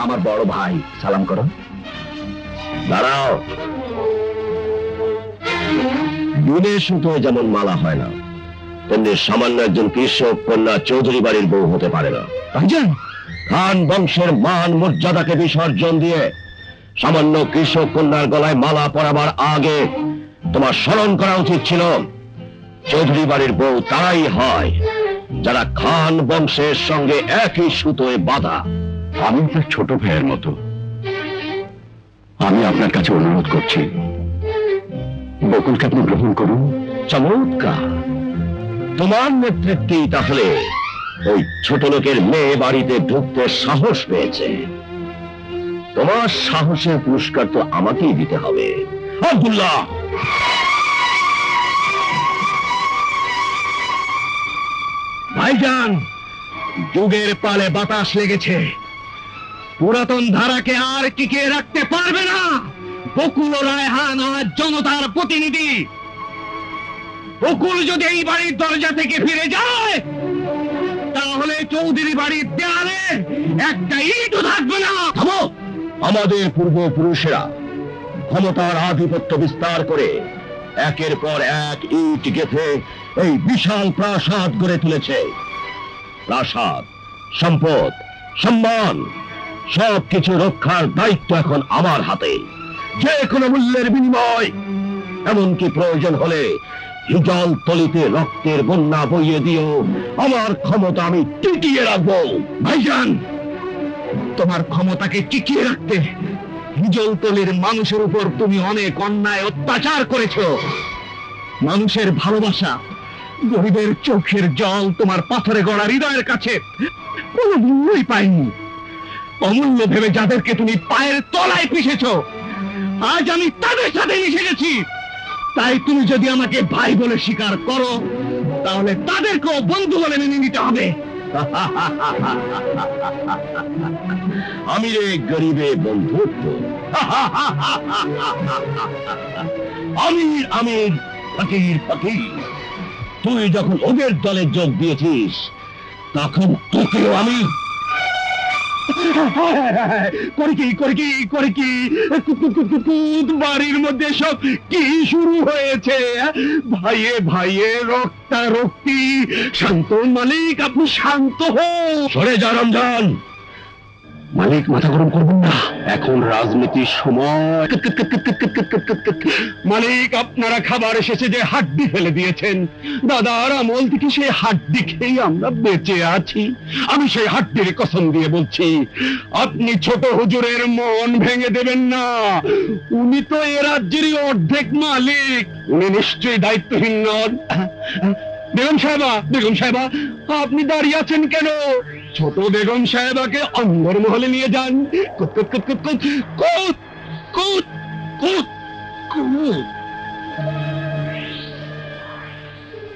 আমার বড় ভাই, সালাম করো। দাঁড়াও। বিনের সুতোয় যেমন মালা হয় না, তেমনি সামান্য একজন কৃষক কন্যা চৌধুরী বাড়ির বউ হতে পারে না। ভাইজান, খান বংশের মান মর্যাদাকে বিসর্জন দিয়ে সামান্য কৃষক কন্যার গলায় মালা পরাবার আগে তোমার স্মরণ করা উচিত ছিল, চৌধুরী বাড়ির বউ তারাই হয় যারা খান বংশের সঙ্গে একই সুতোয় বাঁধা। আমি তার ছোট ভাইয়ের মতো, আমি আপনার কাছে অনুরোধ করছি, বকুলকে আপনি গ্রহণ করুন। চমৎকার, তোমার নেতৃত্বেই তাহলে ওই ছোট লোকের মেয়ে বাড়িতে ঢুকতে সাহস পেয়েছে। তোমার সাহসের পুরস্কার তো আমাকেই দিতে হবে। আব্দুল্লাহ, ভাইজান, যুগের পালে বাতাস লেগেছে, পুরাতন ধারাকে আর টিকিয়ে রাখতে পারবে না। বকুল ও রায়হান আজ জনতার প্রতিনিধি। বকুল যদি এই বাড়ির দরজা থেকে ফিরে যায়, তাহলে চৌধুরী বাড়ির দেয়ালে একটা ইটও থাকবে না। থামো। আমাদের পূর্বপুরুষেরা ক্ষমতার আধিপত্য বিস্তার করে একের পর এক ইট গেঁথে এই বিশাল প্রাসাদ গড়ে তুলেছে। প্রাসাদ, সম্পদ, সম্মান সবকিছু রক্ষার দায়িত্ব এখন আমার হাতে। যে কোনো মূল্যের বিনিময়, এমনকি প্রয়োজন হলে হিজল তলিতে রক্তের বন্যা বইয়ে দিও, আমার ক্ষমতা আমি টিকিয়ে রাখবো। ভাইজান, তোমার ক্ষমতাকে টিকিয়ে রাখতে হিজল তলির মানুষের উপর তুমি অনেক অন্যায় অত্যাচার করেছো। মানুষের ভালোবাসা, গরিবের চোখের জল তোমার পাথরে গড়া হৃদয়ের কাছে কোনো মূল্যই পায়নি। অমূল্য ভেবে যাদেরকে তুমি পায়ের তলায় পিষেছো, আজ আমি তাদের সাথে মিশে গেছি। তাই তুমি যদি আমাকে ভাই বলে স্বীকার করো, তাহলে তাদেরকেও বন্ধু বলে মেনে নিতে হবে। আমি রে গরিবে বন্ধুত্ব, আমির আমির, ফকির ফকির। তুই যখন ওদের দলে যোগ দিয়েছিস, তখন তোকেও আমি বাড়ির মধ্যে সব কি শুরু হয়েছে? ভাইয়ে ভাইয়ে রক্তারক্তি। শান্ত মালিক, আপনি শান্ত হন। সরে যা রমজান। মালিক, মাথা গরম করবেন না, এখন রাজনীতির সময়। মালিক, আপনারা খাবার এসেছে যে হাড্ডি ফেলে দিয়েছেন। দাদার আমল থেকে সেই হাড্ডি খেয়ে আমরা বেঁচে আছি। আমি সেই হাড্ডির কসম দিয়ে বলছি, আপনি ছোট হুজুরের মন ভেঙে দেবেন না। উনি তো এ রাজ্যেরই অর্ধেক মালিক, উনি নিশ্চয়ই দায়িত্বহীন নন। বেগম সাহেবা, বেগম সাহেবা, আপনি দাঁড়িয়ে আছেন কেন? ছোট বেগম সাহেবাকে অন্দর মহলে নিয়ে যান। কুত কুত কুত কুত কুত কুত কুত কুত।